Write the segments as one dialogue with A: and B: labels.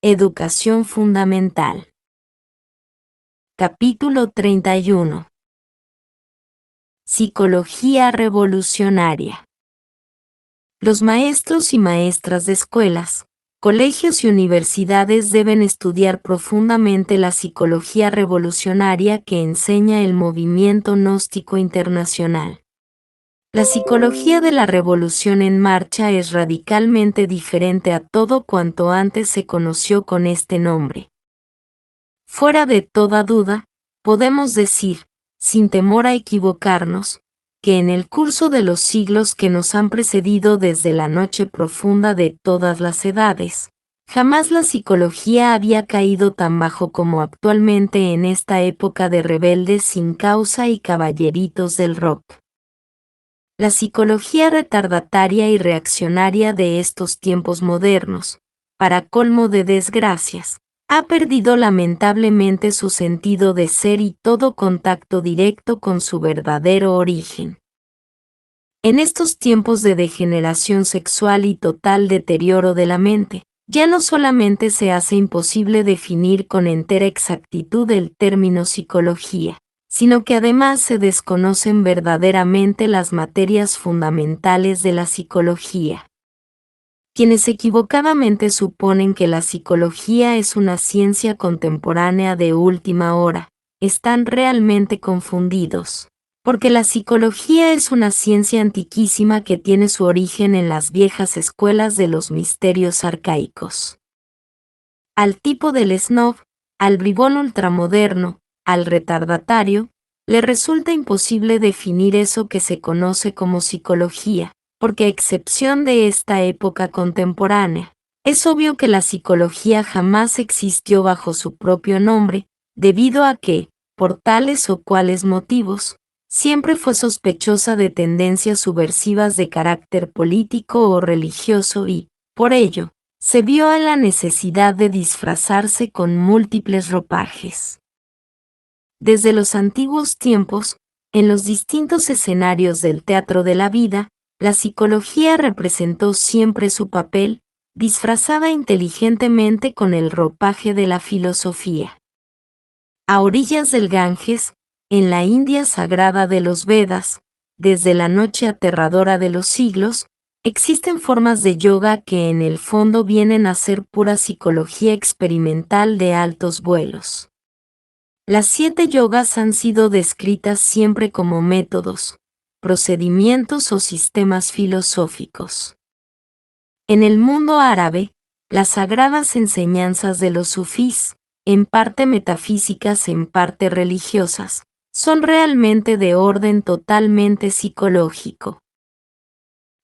A: Educación fundamental. Capítulo 31. Psicología revolucionaria. Los maestros y maestras de escuelas, colegios y universidades deben estudiar profundamente la psicología revolucionaria que enseña el movimiento gnóstico internacional. La psicología de la revolución en marcha es radicalmente diferente a todo cuanto antes se conoció con este nombre. Fuera de toda duda, podemos decir, sin temor a equivocarnos, que en el curso de los siglos que nos han precedido desde la noche profunda de todas las edades, jamás la psicología había caído tan bajo como actualmente en esta época de rebeldes sin causa y caballeritos del rock. La psicología retardataria y reaccionaria de estos tiempos modernos, para colmo de desgracias, ha perdido lamentablemente su sentido de ser y todo contacto directo con su verdadero origen. En estos tiempos de degeneración sexual y total deterioro de la mente, ya no solamente se hace imposible definir con entera exactitud el término psicología, sino que además se desconocen verdaderamente las materias fundamentales de la psicología. Quienes equivocadamente suponen que la psicología es una ciencia contemporánea de última hora, están realmente confundidos, porque la psicología es una ciencia antiquísima que tiene su origen en las viejas escuelas de los misterios arcaicos. Al tipo del snob, al bribón ultramoderno, al retardatario, le resulta imposible definir eso que se conoce como psicología, porque a excepción de esta época contemporánea, es obvio que la psicología jamás existió bajo su propio nombre, debido a que, por tales o cuales motivos, siempre fue sospechosa de tendencias subversivas de carácter político o religioso y, por ello, se vio a la necesidad de disfrazarse con múltiples ropajes. Desde los antiguos tiempos, en los distintos escenarios del teatro de la vida, la psicología representó siempre su papel, disfrazada inteligentemente con el ropaje de la filosofía. A orillas del Ganges, en la India sagrada de los Vedas, desde la noche aterradora de los siglos, existen formas de yoga que en el fondo vienen a ser pura psicología experimental de altos vuelos. Las 7 yogas han sido descritas siempre como métodos, procedimientos o sistemas filosóficos. En el mundo árabe, las sagradas enseñanzas de los sufís, en parte metafísicas, en parte religiosas, son realmente de orden totalmente psicológico.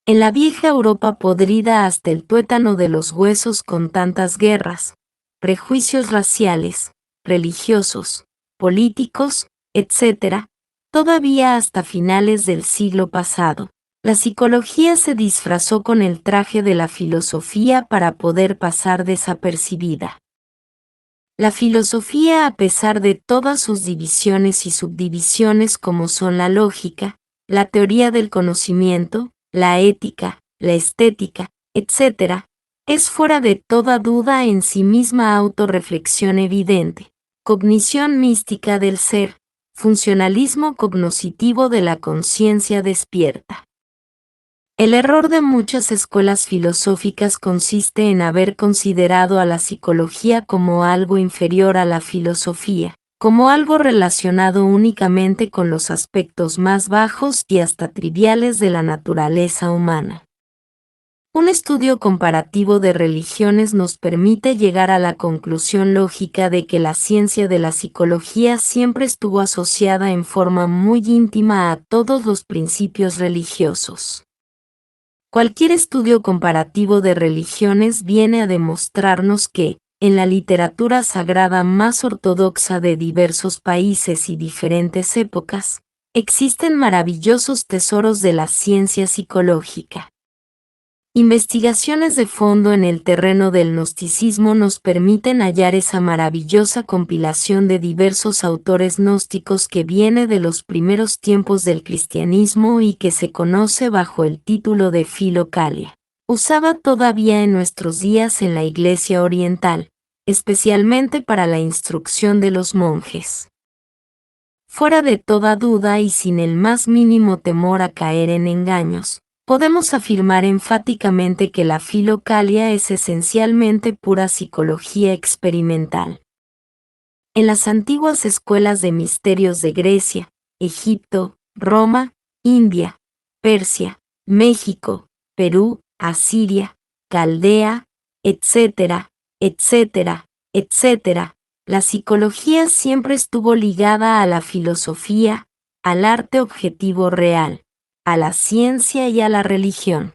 A: En la vieja Europa podrida hasta el tuétano de los huesos con tantas guerras, prejuicios raciales, religiosos, políticos, etc., todavía hasta finales del siglo pasado, la psicología se disfrazó con el traje de la filosofía para poder pasar desapercibida. La filosofía, a pesar de todas sus divisiones y subdivisiones como son la lógica, la teoría del conocimiento, la ética, la estética, etc., es fuera de toda duda en sí misma autorreflexión evidente, cognición mística del ser, funcionalismo cognoscitivo de la conciencia despierta. El error de muchas escuelas filosóficas consiste en haber considerado a la psicología como algo inferior a la filosofía, como algo relacionado únicamente con los aspectos más bajos y hasta triviales de la naturaleza humana. Un estudio comparativo de religiones nos permite llegar a la conclusión lógica de que la ciencia de la psicología siempre estuvo asociada en forma muy íntima a todos los principios religiosos. Cualquier estudio comparativo de religiones viene a demostrarnos que, en la literatura sagrada más ortodoxa de diversos países y diferentes épocas, existen maravillosos tesoros de la ciencia psicológica. Investigaciones de fondo en el terreno del gnosticismo nos permiten hallar esa maravillosa compilación de diversos autores gnósticos que viene de los primeros tiempos del cristianismo y que se conoce bajo el título de Filocalia, usada todavía en nuestros días en la Iglesia Oriental, especialmente para la instrucción de los monjes. Fuera de toda duda y sin el más mínimo temor a caer en engaños, podemos afirmar enfáticamente que la filocalia es esencialmente pura psicología experimental. En las antiguas escuelas de misterios de Grecia, Egipto, Roma, India, Persia, México, Perú, Asiria, Caldea, etcétera, etcétera, etcétera, la psicología siempre estuvo ligada a la filosofía, al arte objetivo real, a la ciencia y a la religión.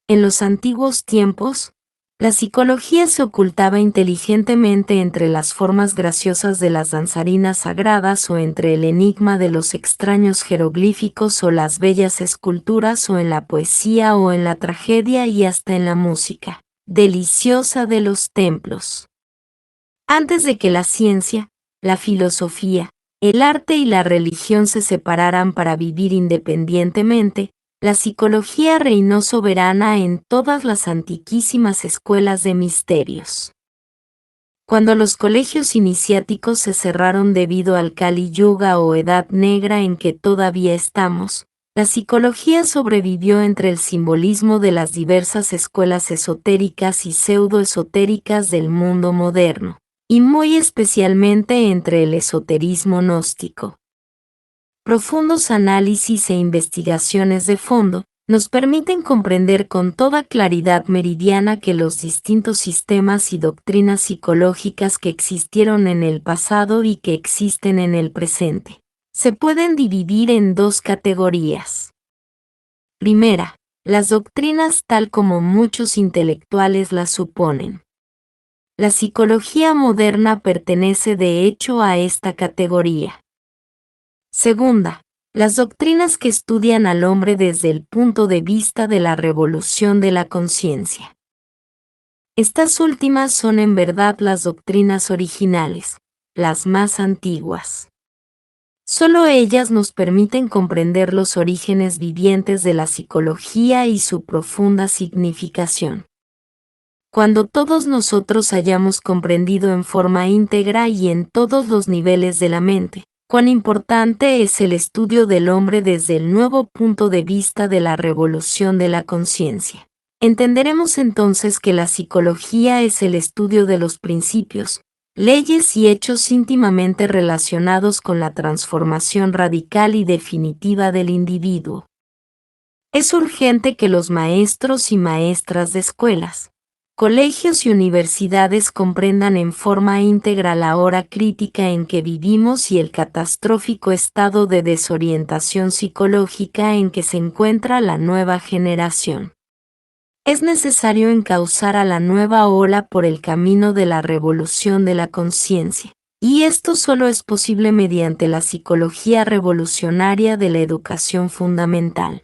A: En los antiguos tiempos, la psicología se ocultaba inteligentemente entre las formas graciosas de las danzarinas sagradas o entre el enigma de los extraños jeroglíficos o las bellas esculturas o en la poesía o en la tragedia y hasta en la música deliciosa de los templos. Antes de que la ciencia, la filosofía, el arte y la religión se separaran para vivir independientemente, la psicología reinó soberana en todas las antiquísimas escuelas de misterios. Cuando los colegios iniciáticos se cerraron debido al Kali Yuga o Edad Negra en que todavía estamos, la psicología sobrevivió entre el simbolismo de las diversas escuelas esotéricas y pseudoesotéricas del mundo moderno, y muy especialmente entre el esoterismo gnóstico. Profundos análisis e investigaciones de fondo nos permiten comprender con toda claridad meridiana que los distintos sistemas y doctrinas psicológicas que existieron en el pasado y que existen en el presente se pueden dividir en dos categorías. Primera, las doctrinas tal como muchos intelectuales las suponen. La psicología moderna pertenece de hecho a esta categoría. Segunda, las doctrinas que estudian al hombre desde el punto de vista de la revolución de la conciencia. Estas últimas son en verdad las doctrinas originales, las más antiguas. Solo ellas nos permiten comprender los orígenes vivientes de la psicología y su profunda significación. Cuando todos nosotros hayamos comprendido en forma íntegra y en todos los niveles de la mente, cuán importante es el estudio del hombre desde el nuevo punto de vista de la revolución de la conciencia, entenderemos entonces que la psicología es el estudio de los principios, leyes y hechos íntimamente relacionados con la transformación radical y definitiva del individuo. Es urgente que los maestros y maestras de escuelas, colegios y universidades comprendan en forma íntegra la hora crítica en que vivimos y el catastrófico estado de desorientación psicológica en que se encuentra la nueva generación. Es necesario encauzar a la nueva ola por el camino de la revolución de la conciencia, y esto solo es posible mediante la psicología revolucionaria de la educación fundamental.